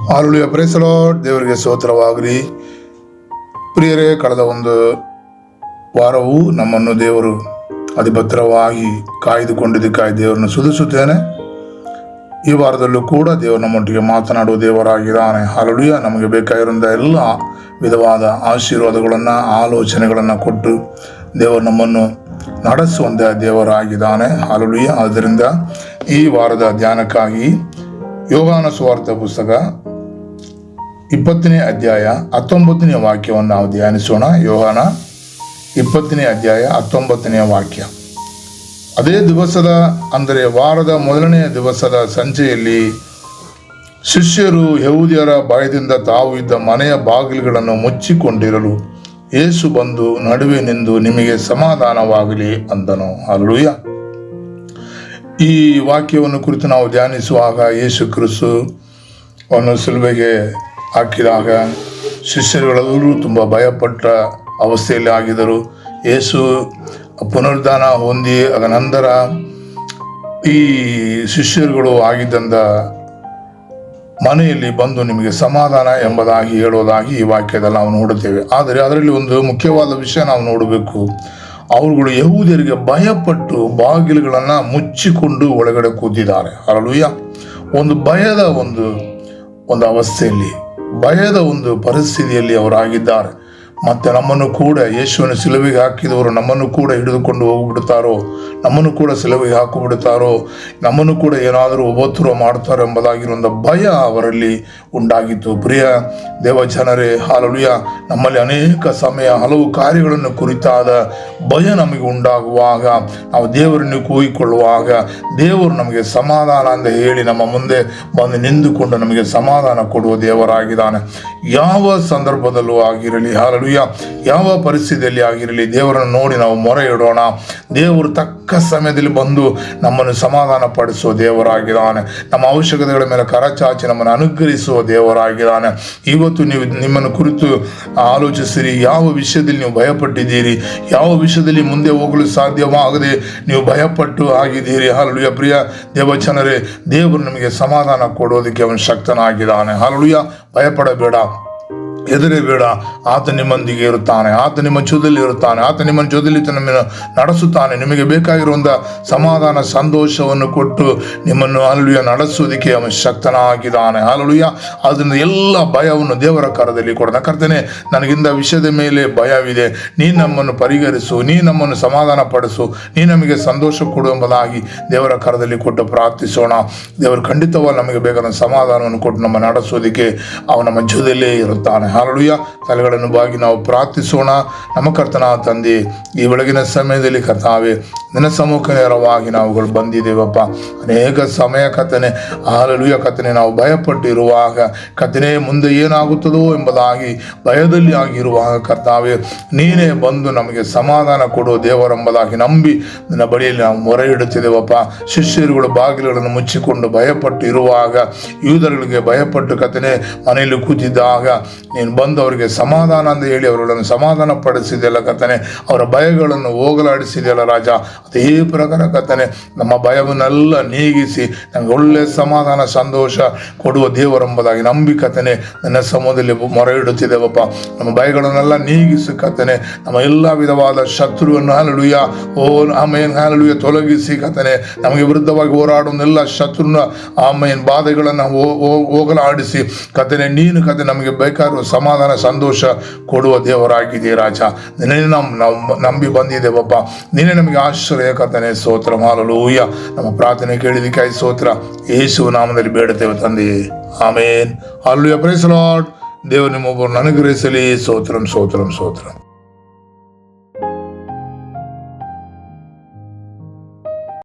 Hallelujah, praise the lord. ದೇವರಿಗೆ ಸ್ತೋತ್ರವಾಗಲಿ. ಪ್ರಿಯರೇ, ಕಳೆದ ಒಂದು ವಾರವೂ ನಮ್ಮನ್ನು ದೇವರು ಅಧಿಭದ್ರವಾಗಿ ಕಾಯ್ದುಕೊಂಡಿದ್ದಕ್ಕಾಗಿ ದೇವರನ್ನು ಸ್ತುತಿಸುತ್ತೇನೆ. ಈ ವಾರದಲ್ಲೂ ಕೂಡ ದೇವರು ನಮ್ಮೊಟ್ಟಿಗೆ ಮಾತನಾಡುವ ದೇವರಾಗಿದ್ದಾನೆ. ಹಾಲೆಲೂಯಾ. ನಮಗೆ ಬೇಕಾಗಿರುವಂಥ ಎಲ್ಲ ವಿಧವಾದ ಆಶೀರ್ವಾದಗಳನ್ನು, ಆಲೋಚನೆಗಳನ್ನು ಕೊಟ್ಟು ದೇವರು ನಮ್ಮನ್ನು ನಡೆಸುವಂಥ ದೇವರಾಗಿದ್ದಾನೆ. ಹಾಲೆಲೂಯಾ. ಆದ್ದರಿಂದ ಈ ವಾರದ ಧ್ಯಾನಕ್ಕಾಗಿ ಯೋಹಾನ ಸುವಾರ್ತೆ ಪುಸ್ತಕ 20ನೇ ಅಧ್ಯಾಯ 19ನೇ ವಾಕ್ಯವನ್ನು ನಾವು ಧ್ಯಾನಿಸೋಣ. ಯೋಹಾನ 20ನೇ ಅಧ್ಯಾಯ 19ನೇ ವಾಕ್ಯ. ಅದೇ ದಿವಸದ, ಅಂದರೆ ವಾರದ ಮೊದಲನೆಯ ದಿವಸದ ಸಂಜೆಯಲ್ಲಿ ಶಿಷ್ಯರು ಯೆಹೂದ್ಯರ ಭಯದಿಂದ ತಾವು ಇದ್ದ ಮನೆಯ ಬಾಗಿಲುಗಳನ್ನು ಮುಚ್ಚಿಕೊಂಡಿರಲು ಯೇಸು ಬಂದು ನಡುವೆ ನಿಂತು, ನಿಮಗೆ ಸಮಾಧಾನವಾಗಲಿ ಅಂದನು. ಹಲ್ಲೆಲೂಯಾ. ಈ ವಾಕ್ಯವನ್ನು ಕುರಿತು ನಾವು ಧ್ಯಾನಿಸುವಾಗ, ಯೇಸು ಕ್ರಿಸ್ತುವನ್ನು ಶಿಲುಬೆಗೆ ಹಾಕಿದಾಗ ಶಿಷ್ಯರುಗಳೆಲ್ಲರೂ ತುಂಬ ಭಯಪಟ್ಟ ಅವಸ್ಥೆಯಲ್ಲಿ ಆಗಿದ್ದರು. ಯೇಸು ಪುನರುದ್ಧಾನ ಹೊಂದಿ ಅದ ನಂತರ ಈ ಶಿಷ್ಯರುಗಳು ಆಗಿದ್ದಂಥ ಮನೆಯಲ್ಲಿ ಬಂದು ನಿಮಗೆ ಸಮಾಧಾನ ಎಂಬುದಾಗಿ ಹೇಳೋದಾಗಿ ಈ ವಾಕ್ಯದಲ್ಲಿ ನಾವು ನೋಡುತ್ತೇವೆ. ಆದರೆ ಅದರಲ್ಲಿ ಒಂದು ಮುಖ್ಯವಾದ ವಿಷಯ ನಾವು ನೋಡಬೇಕು. ಅವರುಗಳು ಯೆಹೂದ್ಯರಿಗೆ ಭಯಪಟ್ಟು ಬಾಗಿಲುಗಳನ್ನು ಮುಚ್ಚಿಕೊಂಡು ಒಳಗಡೆ ಕೂತಿದ್ದಾರೆ. ಹಲ್ಲೆಲೂಯಾ. ಒಂದು ಭಯದ ಒಂದು ಅವಸ್ಥೆಯಲ್ಲಿ, ಭಯದ ಒಂದು ಪರಿಸ್ಥಿತಿಯಲ್ಲಿ ಅವರಾಗಿದ್ದಾರೆ. ಮತ್ತು ನಮ್ಮನ್ನು ಕೂಡ ಯೇಸುವನ್ನು ಶಿಲುಬೆಗೆ ಹಾಕಿದವರು ನಮ್ಮನ್ನು ಕೂಡ ಹಿಡಿದುಕೊಂಡು ಹೋಗಿಬಿಡ್ತಾರೋ, ನಮ್ಮನ್ನು ಕೂಡ ಶಿಲುಬೆಗೆ ಹಾಕಿಬಿಡ್ತಾರೋ, ನಮ್ಮನ್ನು ಕೂಡ ಏನಾದರೂ ಉಪದ್ರವ ಮಾಡ್ತಾರೋ ಎಂಬುದಾಗಿರುವಂಥ ಭಯ ಅವರಲ್ಲಿ ಉಂಟಾಗಿತ್ತು. ಪ್ರಿಯ ದೇವಜನರೇ, ಹಾಲೆಲೂಯಾ, ನಮ್ಮಲ್ಲಿ ಅನೇಕ ಸಮಯ ಹಲವು ಕಾರ್ಯಗಳನ್ನು ಕುರಿತಾದ ಭಯ ನಮಗೆ ಉಂಟಾಗುವಾಗ, ನಾವು ದೇವರನ್ನು ಕೂಗಿಕೊಳ್ಳುವಾಗ ದೇವರು ನಮಗೆ ಸಮಾಧಾನ ಅಂತ ಹೇಳಿ ನಮ್ಮ ಮುಂದೆ ಬಂದು ನಿಂತುಕೊಂಡು ನಮಗೆ ಸಮಾಧಾನ ಕೊಡುವ ದೇವರಾಗಿದ್ದಾನೆ. ಯಾವ ಸಂದರ್ಭದಲ್ಲೂ ಆಗಿರಲಿ, ಹಾಲೆಲೂಯಾ, ಯಾವ ಪರಿಸ್ಥಿತಿಯಲ್ಲಿ ಆಗಿರಲಿ, ದೇವರನ್ನು ನೋಡಿ ನಾವು ಮೊರೆ ಇಡೋಣ. ದೇವರು ತಕ್ಕ ಸಮಯದಲ್ಲಿ ಬಂದು ನಮ್ಮನ್ನು ಸಮಾಧಾನ ಪಡಿಸುವ ದೇವರಾಗಿದ್ದಾನೆ. ನಮ್ಮ ಅವಶ್ಯಕತೆಗಳ ಮೇಲೆ ಕರಚಾಚಿ ನಮ್ಮನ್ನು ಅನುಗ್ರಹಿಸುವ ದೇವರಾಗಿದ್ದಾನೆ. ಇವತ್ತು ನೀವು ನಿಮ್ಮನ್ನು ಕುರಿತು ಆಲೋಚಿಸಿರಿ. ಯಾವ ವಿಷಯದಲ್ಲಿ ನೀವು ಭಯಪಟ್ಟಿದ್ದೀರಿ, ಯಾವ ವಿಷಯದಲ್ಲಿ ಮುಂದೆ ಹೋಗಲು ಸಾಧ್ಯವಾಗದೆ ನೀವು ಭಯಪಟ್ಟು ಆಗಿದ್ದೀರಿ. ಹಾಲೆಲೂಯಾ. ಪ್ರಿಯ ದೇವಜನರೇ, ದೇವರು ನಮಗೆ ಸಮಾಧಾನ ಕೊಡೋದಕ್ಕೆ ಅವನು ಶಕ್ತನಾಗಿದ್ದಾನೆ. ಹಾಲೆಲೂಯಾ. ಭಯಪಡಬೇಡ, ಹೆದರಬೇಡ. ಆತ ನಿಮ್ಮೊಂದಿಗೆ ಇರುತ್ತಾನೆ, ಆತ ನಿಮ್ಮ ಜೊತೆಯಲ್ಲಿ ಇರುತ್ತಾನೆ, ಆತ ನಿಮ್ಮ ಜೊತೆಯಲ್ಲಿ ನಿಮ್ಮನ್ನು ನಡೆಸುತ್ತಾನೆ. ನಿಮಗೆ ಬೇಕಾಗಿರುವಂಥ ಸಮಾಧಾನ, ಸಂತೋಷವನ್ನು ಕೊಟ್ಟು ನಿಮ್ಮನ್ನು ಹಾಲೆಲೂಯಾ ನಡೆಸುವುದಕ್ಕೆ ಅವನು ಶಕ್ತನಾಗಿದ್ದಾನೆ. ಹಾಲೆಲೂಯಾ. ಅದರಿಂದ ಎಲ್ಲ ಭಯವನ್ನು ದೇವರ ಕರದಲ್ಲಿ ಕೊಡೋಣ. ಕರ್ತನೇ, ನನಗಿಂದ ವಿಷಯದ ಮೇಲೆ ಭಯವಿದೆ, ನೀನು ನಮ್ಮನ್ನು ಪರಿಹರಿಸು, ನೀನು ನಮ್ಮನ್ನು ಸಮಾಧಾನ ಪಡಿಸು, ನೀನು ನಮಗೆ ಸಂತೋಷ ಕೊಡು ಎಂಬುದಾಗಿ ದೇವರ ಕರದಲ್ಲಿ ಕೊಟ್ಟು ಪ್ರಾರ್ಥಿಸೋಣ. ದೇವರು ಖಂಡಿತವಾಗಿ ನಮಗೆ ಬೇಕಾದ ಸಮಾಧಾನವನ್ನು ಕೊಟ್ಟು ನಮ್ಮ ನಡೆಸೋದಕ್ಕೆ ಅವನು ನಮ್ಮ ಜೊತೆಯಲ್ಲೇ ಇರುತ್ತಾನೆ. ಹಾಲೆಲೂಯಾ. ತಲೆಗಳನ್ನು ಬಾಗಿ ನಾವು ಪ್ರಾರ್ಥಿಸೋಣ. ನಮ್ಮ ಕರ್ತನ ತಂದೆ, ಈ ಬೆಳಗಿನ ಸಮಯದಲ್ಲಿ ಕರ್ತಾವೆ, ನಿನ್ನ ಸಮ್ಮುಖ ನೇರವಾಗಿ ನಾವುಗಳು ಬಂದಿದ್ದೇವಪ್ಪ. ಅನೇಕ ಸಮಯ ಕರ್ತನೆ, ಹಾಲೆಲೂಯಾ ಕರ್ತನೆ, ನಾವು ಭಯಪಟ್ಟು ಇರುವಾಗ, ಕರ್ತನೆ ಮುಂದೆ ಏನಾಗುತ್ತದೋ ಎಂಬುದಾಗಿ ಭಯದಲ್ಲಿ ಆಗಿರುವಾಗ ಕರ್ತಾವೆ, ನೀನೇ ಬಂದು ನಮಗೆ ಸಮಾಧಾನ ಕೊಡು ದೇವರೆಂಬುದಾಗಿ ನಂಬಿ ನಿನ್ನ ಬಳಿಯಲ್ಲಿ ನಾವು ಮೊರೆ ಇಡುತ್ತಿದ್ದೇವಪ್ಪ. ಶಿಷ್ಯರುಗಳು ಬಾಗಿಲುಗಳನ್ನು ಮುಚ್ಚಿಕೊಂಡು ಭಯಪಟ್ಟು ಇರುವಾಗ, ಯೂದರುಗಳಿಗೆ ಭಯಪಟ್ಟು ಕರ್ತನೆ ಮನೆಯಲ್ಲಿ ಕೂತಿದ್ದಾಗ ನೀನು ಬಂದು ಅವರಿಗೆ ಸಮಾಧಾನ ಅಂತ ಹೇಳಿ ಅವರುಗಳನ್ನು ಸಮಾಧಾನ ಪಡಿಸಿದೆಯಲ್ಲ ಕರ್ತನೆ, ಅವರ ಭಯಗಳನ್ನು ಹೋಗಲಾಡಿಸಿದೆಯಲ್ಲ ರಾಜ. ಅದೇ ಪ್ರಕಾರ ಕರ್ತನೆ, ನಮ್ಮ ಭಯವನ್ನೆಲ್ಲ ನೀಗಿಸಿ ನಮಗೆ ಒಳ್ಳೆಯ ಸಮಾಧಾನ, ಸಂತೋಷ ಕೊಡುವ ದೇವರೆಂಬುದಾಗಿ ನಂಬಿ ಕರ್ತನೆ ನನ್ನ ಸಮೂಹದಲ್ಲಿ ಮೊರೆ ಇಡುತ್ತಿದ್ದೇವಪ್ಪ. ನಮ್ಮ ಭಯಗಳನ್ನೆಲ್ಲ ನೀಗಿಸಿ ಕರ್ತನೆ, ನಮ್ಮ ಎಲ್ಲ ವಿಧವಾದ ಶತ್ರುವನ್ನು ಹಾಲೆಲೂಯಾ ಆಮೇನ್ ಹಾಲೆಲೂಯಾ ತೊಲಗಿಸಿ ಕರ್ತನೆ, ನಮಗೆ ವಿರುದ್ಧವಾಗಿ ಹೋರಾಡುವನ್ನೆಲ್ಲ ಶತ್ರುನ ಆಮೇನ್ ಬಾಧೆಗಳನ್ನು ಹೋಗಲಾಡಿಸಿ ಕರ್ತನೆ, ನೀನು ಕರ್ತನೆ ನಮಗೆ ಬೇಕಾಗಿರುವ ಸಮಾಧಾನ, ಸಂತೋಷ ಕೊಡುವ ದೇವರಾಗಿದೆ ರಾಜ. ನಿನ್ನೆ ನಾವು ನಂಬಿ ಬಂದಿದ್ದೇವಪ್ಪ. ನೀನೇ ನಮಗೆ ಆಶ್ರಯ ಕರ್ತನೆ. ಸ್ತೋತ್ರ. ಹಾಲೆಲೂಯಾ. ನಮ್ಮ ಪ್ರಾರ್ಥನೆ ಕೇಳಿದಕ್ಕಾಗಿ ಸ್ತೋತ್ರ. ಯೇಸುವಿನ ನಾಮದಲ್ಲಿ ಬೇಡುತ್ತೇವೆ ತಂದೆಯೇ, amen. Hallelujah. Praise the Lord. ದೇವರು ನಿಮ್ಮೊಬ್ಬರನ್ನು ಅನುಗ್ರಹಿಸಲಿ. ಸ್ತೋತ್ರಂ ಸ್ತೋತ್ರಂ ಸ್ತೋತ್ರಂ.